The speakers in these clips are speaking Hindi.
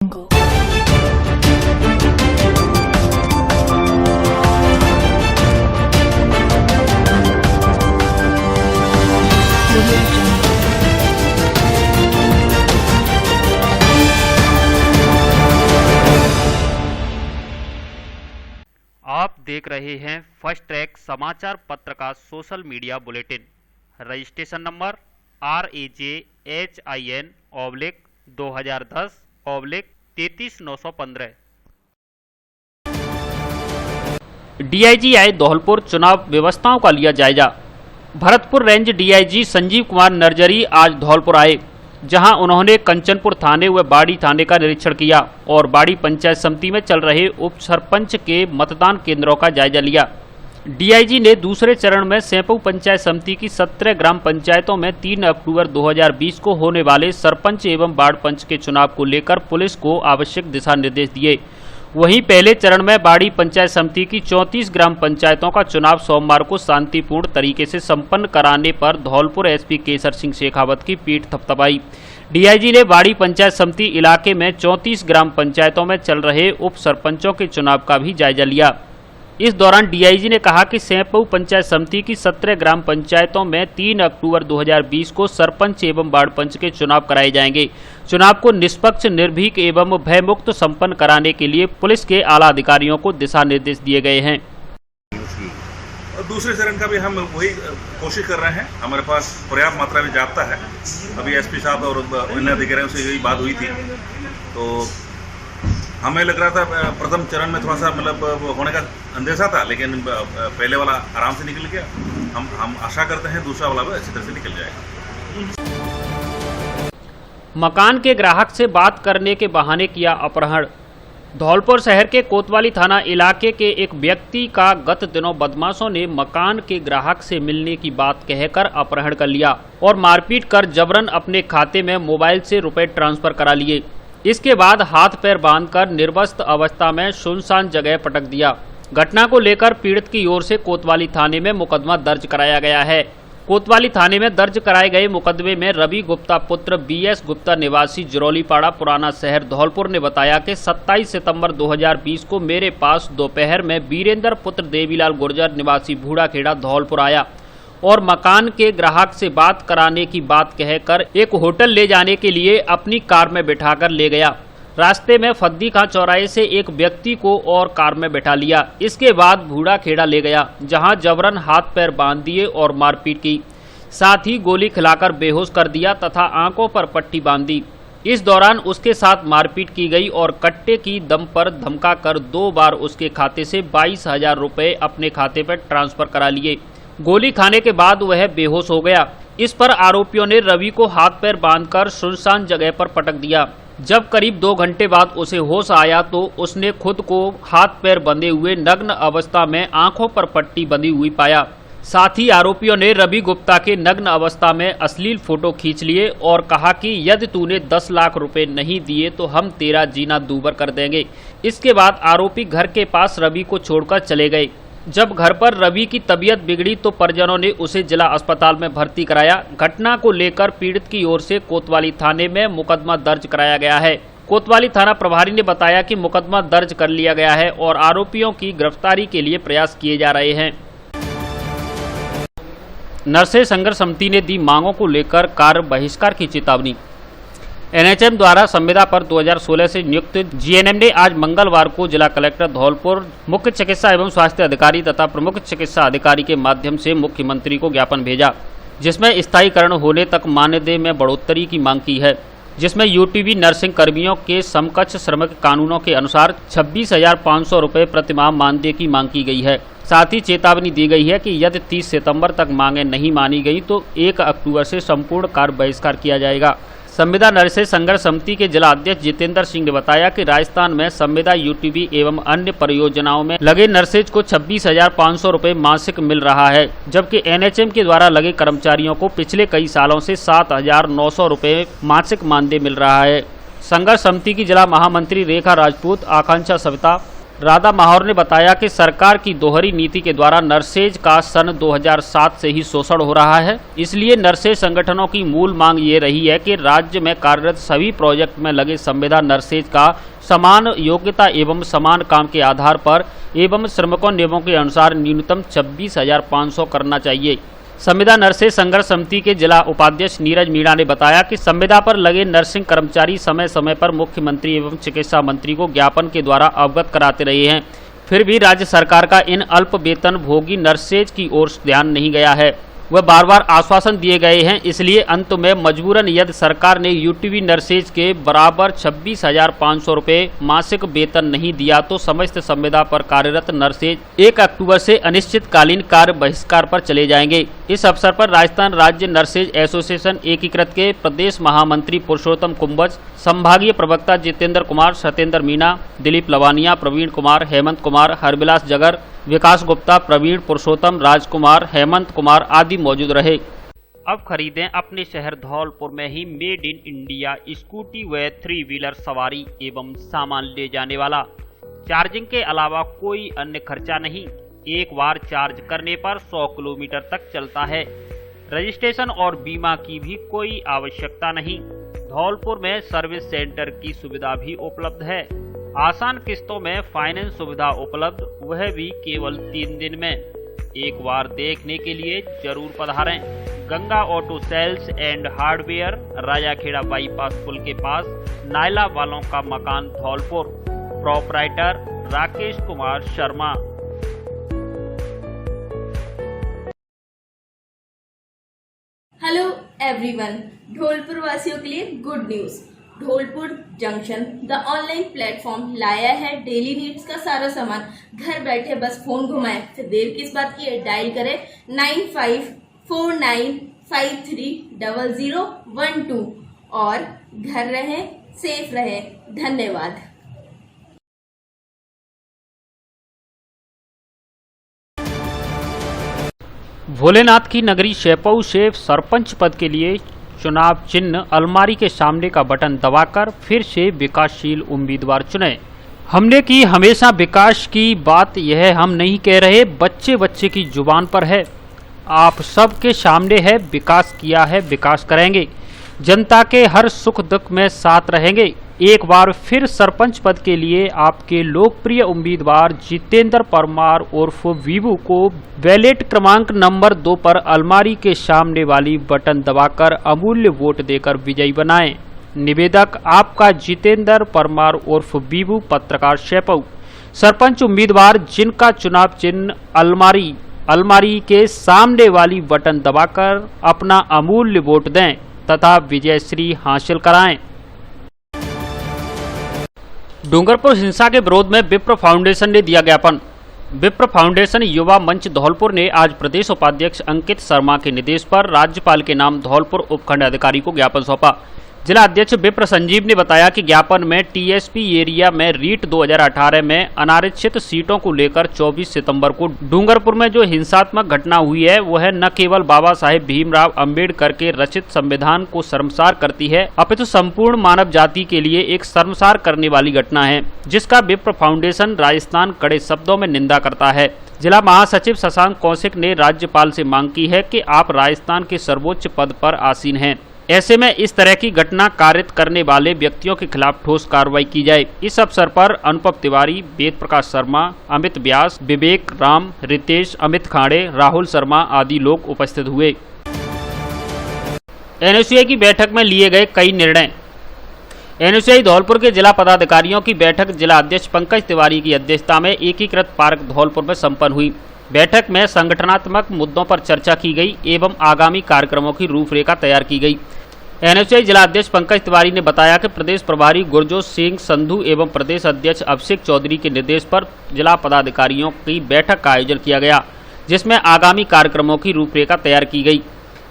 आप देख रहे हैं फर्स्ट ट्रैक समाचार पत्र का social media bulletin. Registration number RAJHIN/2010/33915। DIG आए धौलपुर, चुनाव व्यवस्थाओं का लिया जायजा। Bharatpur range DIG Sanjeev Kumar nursery आज धौलपुर आए, जहां उन्होंने कंचनपुर थाने व बाड़ी थाने का निरीक्षण किया और बाड़ी पंचायत समिति में चल रहे उप सरपंच के मतदान केंद्रों का जायजा लिया। डीआईजी ने दूसरे चरण में सेंपऊ पंचायत समिति की 17 ग्राम पंचायतों में 3 अक्टूबर 2020 को होने वाले सरपंच एवं वार्ड पंच के चुनाव को लेकर पुलिस को आवश्यक दिशा निर्देश दिए। वहीं पहले चरण में बाड़ी पंचायत समिति की 34 ग्राम पंचायतों का चुनाव सोमवार को शांतिपूर्ण तरीके से संपन्न कराने पर धौलपुर एसपी केसर सिंह शेखावत की पीठ थपथपाई। डीआईजी ने बाड़ी पंचायत समिति इलाके में 34 ग्राम पंचायतों में चल रहे उप सरपंचों के चुनाव का भी जायजा लिया। इस दौरान डीआईजी ने कहा कि सेंपऊ पंचायत समिति की 17 ग्राम पंचायतों में 3 अक्टूबर 2020 को सरपंच एवं वार्ड पंच के चुनाव कराए जाएंगे। चुनाव को निष्पक्ष, निर्भीक एवं भयमुक्त संपन्न कराने के लिए पुलिस के आला अधिकारियों को दिशा निर्देश दिए गए हैं। और दूसरे चरण का भी हम वही कोशिश कर रहे हैं। हमारे पास पर्याप्त मात्रा में जाब्ता है। अभी एसपी साहब और अन्य अधिकारियों से यही बात हुई थी, तो हमें लग रहा था प्रथम चरण में थोड़ा सा मतलब होने का अंदेशा था, लेकिन पहले वाला आराम से निकल गया। हम आशा करते हैं दूसरा वाला भी अच्छी तरह से निकल जाएगा। मकान के ग्राहक से बात करने के बहाने किया अपहरण। धौलपुर शहर के कोतवाली थाना इलाके के एक व्यक्ति का गत दिनों बदमाशों ने मकान के ग्राहक से मिलने की बात कहकर अपहरण कर लिया और मारपीट कर जबरन अपने खाते में मोबाइल से रुपए ट्रांसफर करा लिए। इसके बाद हाथ पैर बांधकर निर्वस्त्र अवस्था में सुनसान जगह पटक दिया। घटना को लेकर पीड़ित की ओर से कोतवाली थाने में मुकदमा दर्ज कराया गया है। कोतवाली थाने में दर्ज कराए गए मुकदमे में रवि गुप्ता पुत्र BS गुप्ता निवासी जरौलीपाड़ा पुराना शहर धौलपुर ने बताया कि 27 सितंबर 2020 को मेरे पास दोपहर में वीरेंद्र पुत्र देवीलाल गुर्जर निवासी भूड़ाखेड़ा धौलपुर आया और मकान के ग्राहक से बात कराने की बात कहकर एक होटल ले जाने के लिए अपनी कार में बिठाकर ले गया। रास्ते में फद्दी खां चौराहे से एक व्यक्ति को और कार में बैठा लिया। इसके बाद भूड़ाखेड़ा ले गया, जहां जबरन हाथ पैर बांध दिए और मारपीट की, साथ ही गोली खिलाकर बेहोश कर दिया तथा आंखों पर पट्टी बांध दी। इस दौरान उसके साथ मारपीट की गई और कट्टे की दम पर धमकाकर 2 बार उसके खाते से 22,000 रुपए अपने खाते पर ट्रांसफर करा लिए। गोली खाने के बाद वह बेहोश हो गया। इस पर आरोपियों ने रवि को हाथ पैर बांधकर सुनसान जगह पर पटक दिया। जब करीब 2 घंटे बाद उसे होश आया तो उसने खुद को हाथ पैर बंधे हुए नग्न अवस्था में आंखों पर पट्टी बंधी हुई पाया। साथ ही आरोपियों ने रवि गुप्ता के नग्न अवस्था में अश्लील फोटो खींच लिए और कहा कि यदि तूने 10 लाख रुपए नहीं दिए तो हम तेरा जीना दूभर कर देंगे। इसके बाद आरोपी घर के पास रवि को छोड़कर चले गए। जब घर पर रवि की तबीयत बिगड़ी तो परिजनों ने उसे जिला अस्पताल में भर्ती कराया। घटना को लेकर पीड़ित की ओर से कोतवाली थाने में मुकदमा दर्ज कराया गया है। कोतवाली थाना प्रभारी ने बताया कि मुकदमा दर्ज कर लिया गया है और आरोपियों की गिरफ्तारी के लिए प्रयास किए जा रहे हैं। नर्सें संघर्ष समिति ने दी मांगों को लेकर कार्य बहिष्कार की चेतावनी। NHM द्वारा संविदा पर 2016 से नियुक्त GNM ने आज मंगलवार को जिला कलेक्टर धौलपुर, मुख्य चिकित्सा एवं स्वास्थ्य अधिकारी तथा प्रमुख चिकित्सा अधिकारी के माध्यम से मुख्यमंत्री को ज्ञापन भेजा, जिसमें स्थायीकरण होने तक मानदेय में बढ़ोतरी की मांग की है, जिसमें UTB नर्सिंग कर्मियों के समकक्ष श्रमिक कानूनों के अनुसार 26,500 रुपये प्रतिमाह मानदेय की मांग की गई है। साथ ही चेतावनी दी गई है कि यदि 30 सितंबर तक मांगे नहीं मानी गई तो 1 अक्टूबर से संपूर्ण कार्य बहिष्कार किया जाएगा। संविदा नर्सें संघर्ष समिति के जिला अध्यक्ष जितेंद्र सिंह ने बताया कि राजस्थान में संविदा UTB एवं अन्य परियोजनाओं में लगे नर्सेज को 26,500 रुपये मासिक मिल रहा है, जबकि NHM के द्वारा लगे कर्मचारियों को पिछले कई सालों से 7,900 रुपये मासिक मानदेय मिल रहा है। संघर्ष समिति की जिला महामंत्री रेखा राजपूत, आकांक्षा सविता, राधा माहौर ने बताया कि सरकार की दोहरी नीति के द्वारा नर्सेज का सन 2007 से ही शोषण हो रहा है। इसलिए नर्सेज संगठनों की मूल मांग ये रही है कि राज्य में कार्यरत सभी प्रोजेक्ट में लगे संविदा नर्सेज का समान योग्यता एवं समान काम के आधार पर एवं श्रमिकों नियमों के अनुसार न्यूनतम 26,500 करना चाहिए। संविदा नर्सेज संघर्ष समिति के जिला उपाध्यक्ष नीरज मीणा ने बताया कि संविदा पर लगे नर्सिंग कर्मचारी समय समय पर मुख्यमंत्री एवं चिकित्सा मंत्री को ज्ञापन के द्वारा अवगत कराते रहे हैं, फिर भी राज्य सरकार का इन अल्प वेतन भोगी नर्सेज की ओर ध्यान नहीं गया है। वह बार बार आश्वासन दिए गए हैं, इसलिए अंत में मजबूरन यदि सरकार ने यूटीवी नर्सेज के बराबर 26,500 रुपये मासिक वेतन नहीं दिया तो समस्त संविदा पर कार्यरत नर्सेज 1 अक्टूबर से अनिश्चितकालीन कार्य बहिष्कार पर चले जाएंगे। इस अवसर पर राजस्थान राज्य नर्सेज एसोसिएशन एकीकृत के प्रदेश महामंत्री पुरुषोत्तम कुंभज, संभागीय प्रवक्ता जितेंद्र कुमार, सत्येंद्र मीणा, दिलीप लवानिया, प्रवीण कुमार, हेमंत कुमार, हरविलास जगर, विकास गुप्ता, प्रवीण पुरुषोत्तम, राजकुमार, हेमंत कुमार आदि मौजूद रहे। अब खरीदें अपने शहर धौलपुर में he made in India scooty व 3 व्हीलर सवारी एवं सामान ले जाने वाला। चार्जिंग के अलावा कोई अन्य खर्चा नहीं, एक बार चार्ज करने पर 100 किलोमीटर तक चलता है। रजिस्ट्रेशन और बीमा की भी कोई आवश्यकता नहीं। धौलपुर में सर्विस सेंटर की सुविधा भी उपलब्ध है। आसान किस्तों में फाइनेंस सुविधा उपलब्ध, वह भी केवल 3 दिन में। एक बार देखने के लिए जरूर पधारें। Ganga auto sales and hardware, Rajakhera bypass पुल के पास, नायला वालों का मकान, Dholpur. Proprietor Rakesh Kumar Sharma. Hello everyone, Dholpur वासियों के लिए good news. Dholpur junction the online platform लाया है डेली नीड्स का सारा सामान। घर बैठे बस फोन घुमाएं, फिर देर किस बात की है, डायल करें 9549530012 और घर रहें, सेफ रहें। धन्यवाद। भोलेनाथ की नगरी शेपऊ से सरपंच पद के लिए चुनाव चिन्ह अलमारी के सामने का बटन दबाकर फिर से विकासशील उम्मीदवार चुने। हमने की हमेशा विकास की बात, यह हम नहीं कह रहे, बच्चे बच्चे की जुबान पर है। आप सबके सामने है, विकास किया है, विकास करेंगे, जनता के हर सुख दुख में साथ रहेंगे। एक बार फिर सरपंच पद के लिए आपके लोकप्रिय उम्मीदवार जितेंद्र परमार उर्फ वीवू को बैलेट क्रमांक नंबर 2 पर अलमारी के सामने वाली बटन दबाकर अमूल्य वोट देकर विजयी बनाएं। निवेदक आपका जितेंद्र परमार उर्फ वीवू, पत्रकार शेपऊ। सरपंच उम्मीदवार जिनका चुनाव चिन्ह अलमारी के सामने वाली बटन दबाकर अपना अमूल्य वोट दें तथा विजयश्री हासिल कराएं। डूंगरपुर हिंसा के विरोध में विप्र फाउंडेशन ने दिया ज्ञापन। विप्र फाउंडेशन युवा मंच धौलपुर ने आज प्रदेश उपाध्यक्ष अंकित शर्मा के निर्देश पर राज्यपाल के नाम धौलपुर उपखंड अधिकारी को ज्ञापन सौंपा। जिला अध्यक्ष विप्र संजीव ने बताया कि ज्ञापन में टीएसपी एरिया में रीट 2018 में अनारक्षित सीटों को लेकर 24 सितंबर को डूंगरपुर में जो हिंसात्मक घटना हुई है वह न केवल बाबा साहेब भीमराव अंबेडकर के रचित संविधान को शर्मसार करती है अपितु संपूर्ण मानव जाति के लिए एक शर्मसार करने वाली घटना है, जिसका विप्र फाउंडेशन राजस्थान कड़े शब्दों में निंदा करता है। जिला महासचिव शशांक कौशिक ने राज्यपाल से मांग की है कि आप राजस्थान के सर्वोच्च पद पर आसीन हैं, ऐसे में इस तरह की घटना कारित करने वाले व्यक्तियों के खिलाफ ठोस कार्रवाई की जाए। इस अवसर पर अनुपम तिवारी, वेद प्रकाश शर्मा, अमित व्यास, विवेक राम, रितेश, अमित खाड़े, राहुल शर्मा आदि लोग उपस्थित हुए। एनएसयूआई की बैठक में लिए गए कई निर्णय। एनएसयूआई धौलपुर के जिला पदाधिकारियों की बैठक जिला अध्यक्ष पंकज तिवारी की अध्यक्षता में एकीकृत पार्क धौलपुर में संपन्न हुई। बैठक में संगठनात्मक मुद्दों पर चर्चा की गई एवं आगामी कार्यक्रमों की रूपरेखा तैयार की गई। एनएसयूआई जिला अध्यक्ष पंकज तिवारी ने बताया कि प्रदेश प्रभारी गुरजोत सिंह संधू एवं प्रदेश अध्यक्ष अभिषेक चौधरी के निर्देश पर जिला पदाधिकारियों की बैठक का आयोजन किया गया, जिसमें आगामी कार्यक्रमों की रूपरेखा तैयार की गई।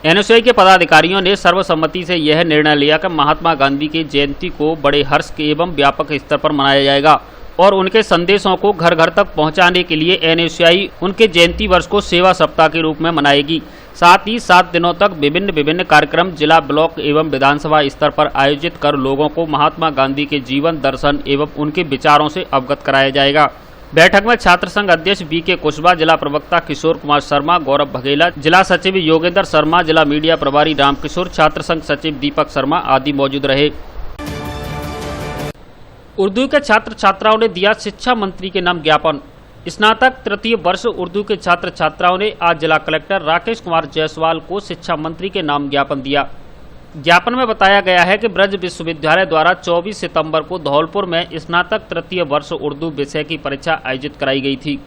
एनएसयूआई के पदाधिकारियों ने सर्वसम्मति से यह निर्णय लिया कि महात्मा गांधी की जयंती को बड़े हर्ष एवं व्यापक स्तर पर मनाया जाएगा और उनके संदेशों को घर घर तक पहुंचाने के लिए एनएसयूआई उनके जयंती वर्ष को सेवा सप्ताह के रूप में मनाएगी। साथ ही 7 दिनों तक विभिन्न कार्यक्रम जिला, ब्लॉक एवं विधानसभा स्तर पर आयोजित कर लोगों को महात्मा गांधी के जीवन दर्शन एवं उनके विचारों से अवगत कराया जाएगा। बैठक में छात्र संघ अध्यक्ष बीके कुशवाहा, जिला प्रवक्ता किशोर कुमार शर्मा, गौरव बघेला, जिला सचिव योगेंद्र शर्मा, जिला मीडिया प्रभारी रामकिशोर, छात्र संघ सचिव दीपक शर्मा आदि मौजूद रहे। उर्दू के छात्र छात्राओं ने दिया शिक्षा मंत्री के नाम ज्ञापन। स्नातक तृतीय वर्ष उर्दू के छात्र छात्राओं ने आज जिला कलेक्टर राकेश कुमार जायसवाल को शिक्षा मंत्री के नाम ज्ञापन दिया। ज्ञापन में बताया गया है कि ब्रज विश्वविद्यालय द्वारा 24 सितंबर को धौलपुर में स्नातक तृतीय वर्ष उर्दू विषय की परीक्षा आयोजित कराई गई थी,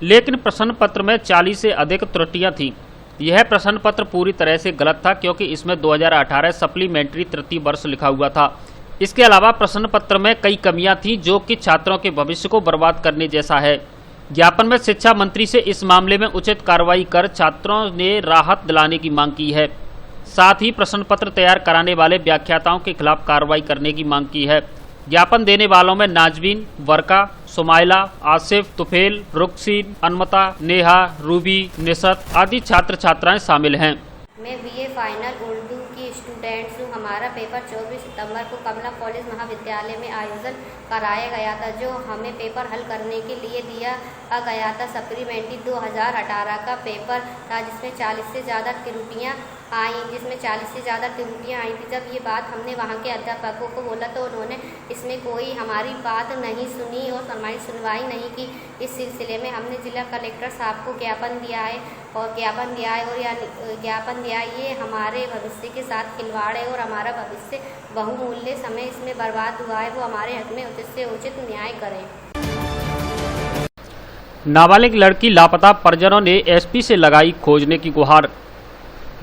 लेकिन प्रश्न पत्र में 40 से अधिक त्रुटियां थीं। यह प्रश्न पत्र पूरी तरह से गलत था क्योंकि इसमें 2018 सप्लीमेंट्री तृतीय वर्ष लिखा हुआ था। इसके अलावा प्रश्न पत्र में कई कमियां थीं जो कि छात्रों के भविष्य को बर्बाद करने जैसा है। ज्ञापन में शिक्षा मंत्री से इस मामले में उचित कार्रवाई कर छात्रों ने राहत दिलाने की मांग की है। साथ ही प्रश्न पत्र तैयार कराने वाले व्याख्याताओं के खिलाफ कार्रवाई करने की मांग की है। ज्ञापन देने वालों में नाजवीन, वर्का, सुमाइला, आसिफ, तुफेल, रुकसीन, अनमता, नेहा, रूबी, निशत आदि छात्र छात्राएं शामिल हैं। मैं बीए फाइनल उर्दू की स्टूडेंट्स हूँ। हमारा पेपर 24 सितंबर को कमला कॉलेज महाविद्यालय में आयोजन कराया गया था, जो हमें पेपर हल करने के लिए दिया गया था। सप्लीमेंट्री 2018 का पेपर था जिसमें 40 से ज़्यादा त्रुटियाँ आई थी। जब ये बात हमने वहाँ के अध्यापकों को बोला तो उन्होंने इसमें कोई हमारी बात नहीं सुनी और हमारी सुनवाई नहीं की। इस सिलसिले में हमने जिला कलेक्टर साहब को ज्ञापन दिया है ये हमारे भविष्य के साथ खिलवाड़ है और हमारा भविष्य बहुमूल्य समय इसमें बर्बाद हुआ है। वो हमारे हक में उचित से उचित न्याय करें। नाबालिग लड़की लापता, परिजनों ने एसपी से लगाई खोजने की गुहार।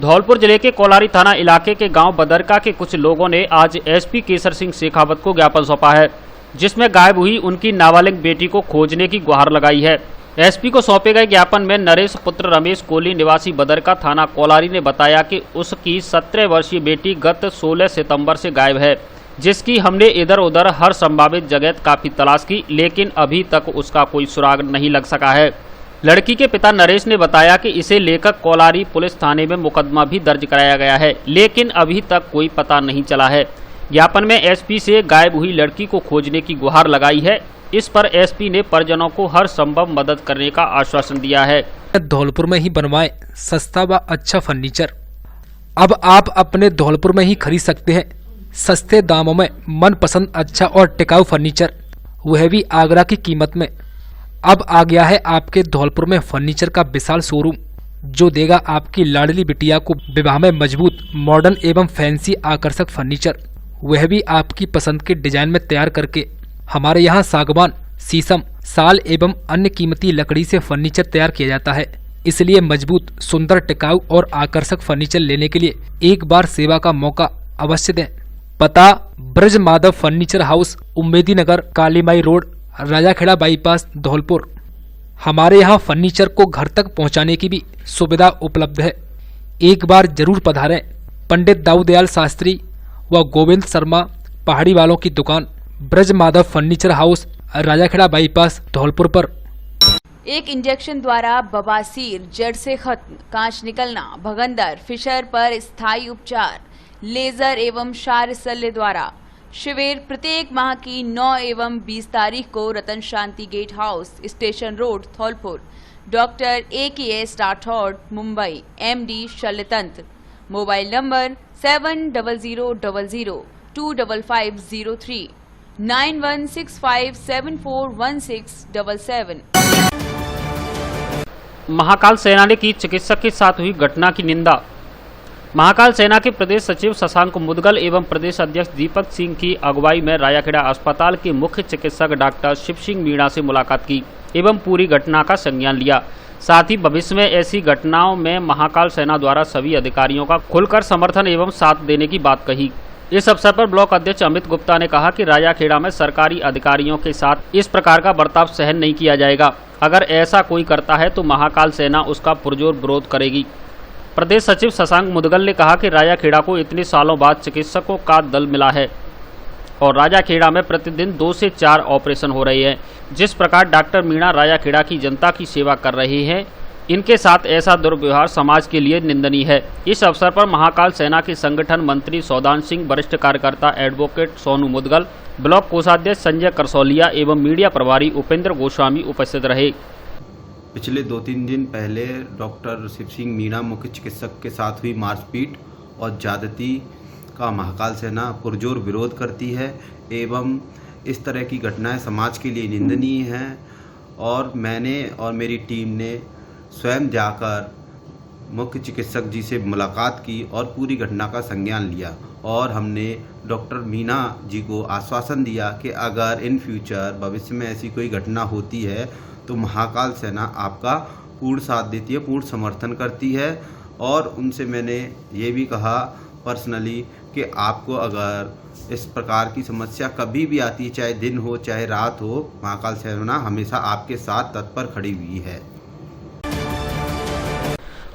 धौलपुर जिले के कोलारी थाना इलाके के गांव बदरका के कुछ लोगों ने आज एसपी केसर सिंह शेखावत को ज्ञापन सौंपा है, जिसमें गायब हुई उनकी नाबालिग बेटी को खोजने की गुहार लगाई है। एसपी को सौंपे गए ज्ञापन में नरेश पुत्र रमेश कोहली निवासी बदरका थाना कोलारी ने बताया कि उसकी 17 वर्षीय बेटी गत 16 सितंबर से गायब है, जिसकी हमने इधर उधर हर संभावित जगह काफी तलाश की, लेकिन अभी तक उसका कोई सुराग नहीं लग सका है। लड़की के पिता नरेश ने बताया कि इसे लेकर कोलारी पुलिस थाने में मुकदमा भी दर्ज कराया गया है, लेकिन अभी तक कोई पता नहीं चला है। ज्ञापन में एसपी से गायब हुई लड़की को खोजने की गुहार लगाई है। इस पर एसपी ने परिजनों को हर संभव मदद करने का आश्वासन दिया है। धौलपुर में ही बनवाए सस्ता व अच्छा फर्नीचर। अब आप अपने धौलपुर में ही खरीद सकते हैं सस्ते दामों में मनपसंद अच्छा और टिकाऊ फर्नीचर, वह भी आगरा की कीमत में। अब आ गया है आपके धौलपुर में फर्नीचर का विशाल शोरूम, जो देगा आपकी लाडली बिटिया को विवाह में मजबूत, मॉडर्न एवं फैंसी आकर्षक फर्नीचर, वह भी आपकी पसंद के डिजाइन में तैयार करके। हमारे यहाँ सागवान, शीशम, साल एवं अन्य कीमती लकड़ी से फर्नीचर तैयार किया जाता है। इसलिए मजबूत, सुंदर, टिकाऊ और आकर्षक फर्नीचर लेने के लिए एक बार सेवा का मौका अवश्य दें। पता: ब्रज माधव फर्नीचर हाउस, उम्मेदी नगर, कालीमाई रोड, राजाखेड़ा बाईपास, धौलपुर। हमारे यहाँ फर्नीचर को घर तक पहुँचाने की भी सुविधा उपलब्ध है। एक बार जरूर पधारें। पंडित दाऊदयाल शास्त्री व गोविंद शर्मा पहाड़ी वालों की दुकान, Braj Madhav furniture house, Rajakhera bypass, Dholpur पर। एक इंजेक्शन द्वारा बवासीर जड़ से खत्म, कांच निकलना, भगंदर, फिशर पर स्थायी उपचार, लेजर एवं क्षार शल्य द्वारा। शिविर प्रत्येक माह की 9 एवं 20 तारीख को Ratan Shanti gate house, station road, Dholpur. Doctor AKS Rathore, Mumbai, MD शल्यतंत्र। Mobile number 7000025503 9165741677। महाकाल सेना ने की चिकित्सक के साथ हुई घटना की निंदा। महाकाल सेना के प्रदेश सचिव शशांक मुदगल एवं प्रदेश अध्यक्ष दीपक सिंह की अगुवाई में रायाखेड़ा अस्पताल के मुख्य चिकित्सक डॉक्टर शिव सिंह मीणा से मुलाकात की एवं पूरी घटना का संज्ञान लिया। साथ ही भविष्य में ऐसी घटनाओं में महाकाल सेना द्वारा सभी अधिकारियों का खुलकर समर्थन एवं साथ देने की बात कही। इस अवसर पर ब्लॉक अध्यक्ष अमित गुप्ता ने कहा कि रायाखेड़ा में सरकारी अधिकारियों के साथ इस प्रकार का बर्ताव सहन नहीं किया जाएगा। अगर ऐसा कोई करता है तो महाकाल सेना उसका पुरजोर विरोध करेगी। प्रदेश सचिव शशांक मुदगल ने कहा कि रायाखेड़ा को इतने सालों बाद चिकित्सकों का दल मिला है और रायाखेड़ा में प्रतिदिन 2 से 4 ऑपरेशन हो रहे हैं। जिस प्रकार डॉक्टर मीणा रायाखेड़ा की जनता की सेवा कर रहे हैं, इनके साथ ऐसा दुर्व्यवहार समाज के लिए निंदनीय है। इस अवसर पर महाकाल सेना के संगठन मंत्री सौदान सिंह, वरिष्ठ कार्यकर्ता एडवोकेट सोनू मुदगल, ब्लॉक कोषाध्यक्ष संजय करसौलिया एवं मीडिया प्रभारी उपेंद्र गोस्वामी उपस्थित रहे। पिछले 2-3 दिन पहले डॉक्टर शिव सिंह मीणा मुख्य चिकित्सक के साथ हुई मारपीट और ज्यादती का महाकाल सेना पुरजोर विरोध करती है एवं इस तरह की घटनाएं समाज के लिए निंदनीय हैं। और मैंने और मेरी टीम ने स्वयं जाकर मुख्य चिकित्सक जी से मुलाकात की और पूरी घटना का संज्ञान लिया और हमने डॉक्टर मीणा जी को आश्वासन दिया कि अगर इन फ्यूचर भविष्य में ऐसी कोई घटना होती है तो महाकाल सेना आपका पूर्ण साथ देती है, पूर्ण समर्थन करती है। और उनसे मैंने ये भी कहा पर्सनली कि आपको अगर इस प्रकार की समस्या कभी भी आती, चाहे दिन हो चाहे रात हो, महाकाल सेना हमेशा आपके साथ तत्पर खड़ी हुई है।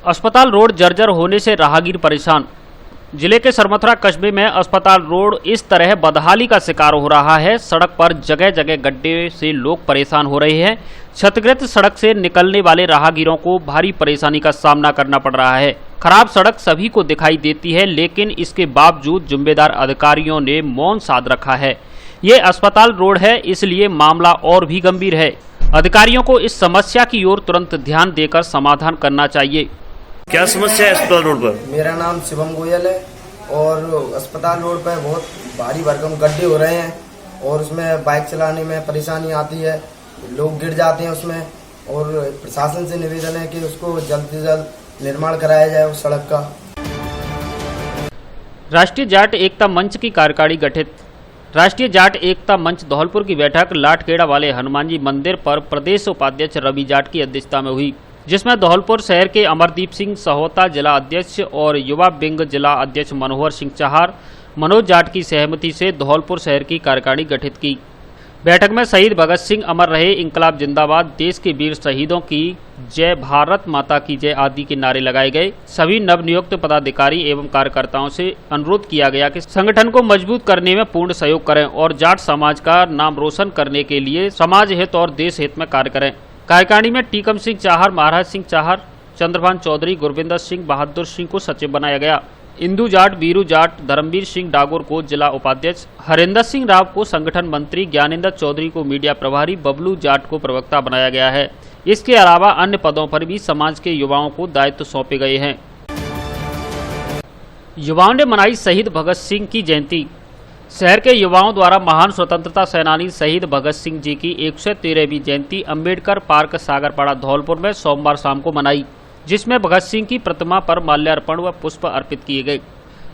अस्पताल रोड जर्जर होने से राहगीर परेशान। जिले के सरमथुरा कस्बे में अस्पताल रोड इस तरह बदहाली का शिकार हो रहा है। सड़क पर जगह जगह गड्ढे से लोग परेशान हो रहे हैं। क्षतिग्रस्त सड़क से निकलने वाले राहगीरों को भारी परेशानी का सामना करना पड़ रहा है। खराब सड़क सभी को दिखाई देती है, लेकिन इसके बावजूद जिम्मेदार अधिकारियों ने मौन साध रखा है। ये अस्पताल रोड है, इसलिए मामला और भी गंभीर है। अधिकारियों को इस समस्या की ओर तुरंत ध्यान देकर समाधान करना चाहिए। क्या समस्या है अस्पताल रोड पर? मेरा नाम शिवम गोयल है और अस्पताल रोड पर बहुत भारी भरकम गड्ढे हो रहे हैं और उसमें बाइक चलाने में परेशानी आती है, लोग गिर जाते हैं उसमें। और प्रशासन से निवेदन है कि उसको जल्द से जल्द निर्माण कराया जाए उस सड़क का। राष्ट्रीय जाट एकता मंच की कार्यकारिणी गठित। राष्ट्रीय जाट एकता मंच धौलपुर की बैठक लाटखेड़ा वाले हनुमान जी मंदिर पर प्रदेश उपाध्यक्ष रवि जाट की अध्यक्षता में हुई, जिसमें धौलपुर शहर के अमरदीप सिंह सहोता जिला अध्यक्ष और युवा विंग जिला अध्यक्ष मनोहर सिंह चाहर, मनोज जाट की सहमति से धौलपुर शहर की कार्यकारिणी गठित की। बैठक में शहीद भगत सिंह अमर रहे, इंकलाब जिंदाबाद, देश के वीर शहीदों की जय, भारत माता की जय आदि के नारे लगाए गए। सभी नवनियुक्त पदाधिकारी एवं कार्यकर्ताओं से अनुरोध किया गया कि संगठन को मजबूत करने में पूर्ण सहयोग करें और जाट समाज का नाम रोशन करने के लिए समाज हित और देश हित में कार्य करें। कार्यकारिणी में टीकम सिंह चाहर, महाराज सिंह चाहर, चंद्रभान चौधरी, गुरविंदर सिंह, बहादुर सिंह को सचिव बनाया गया। इंदू जाट, वीरू जाट, धर्मवीर सिंह डागोर को जिला उपाध्यक्ष, हरेंद्र सिंह राव को संगठन मंत्री, ज्ञानेंद्र चौधरी को मीडिया प्रभारी, बबलू जाट को प्रवक्ता बनाया गया है। इसके अलावा अन्य पदों पर भी समाज के युवाओं को दायित्व सौंपे गए हैं। युवाओं ने मनाई शहीद भगत सिंह की जयंती। शहर के युवाओं द्वारा महान स्वतंत्रता सेनानी शहीद भगत सिंह जी की 113वीं जयंती अम्बेडकर पार्क सागरपाड़ा धौलपुर में सोमवार शाम को मनाई, जिसमें भगत सिंह की प्रतिमा पर माल्यार्पण व पुष्प अर्पित किए गए।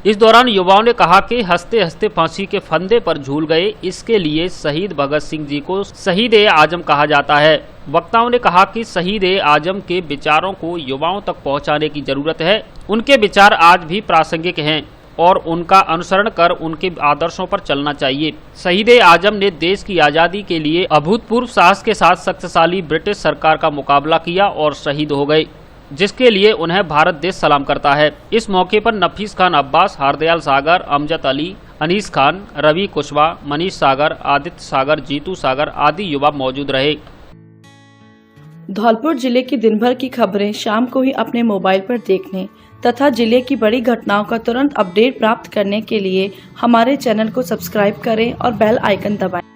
इस दौरान युवाओं ने कहा कि हंसते हंसते फांसी के फंदे पर झूल गए, इसके लिए शहीद भगत सिंह जी को शहीद-ए-आजम कहा जाता है। वक्ताओं ने कहा कि शहीद-ए-आजम के विचारों को युवाओं तक पहुंचाने की जरूरत है। उनके विचार आज भी प्रासंगिक हैं और उनका अनुसरण कर उनके आदर्शों पर चलना चाहिए। शहीद-ए-आजम ने देश की आज़ादी के लिए अभूतपूर्व साहस के साथ शक्तिशाली ब्रिटिश सरकार का मुकाबला किया और शहीद हो गए, जिसके लिए उन्हें भारत देश सलाम करता है। इस मौके पर नफीस खान अब्बास, हरदयाल सागर, अमजद अली, अनीस खान, रवि कुशवाहा, मनीष सागर, आदित्य सागर, जीतू सागर आदि युवा मौजूद रहे। धौलपुर जिले की दिन भर की खबरें शाम को ही अपने मोबाइल पर देखने तथा जिले की बड़ी घटनाओं का तुरंत अपडेट प्राप्त करने के लिए हमारे चैनल को सब्सक्राइब करें और बेल आइकन दबाएं।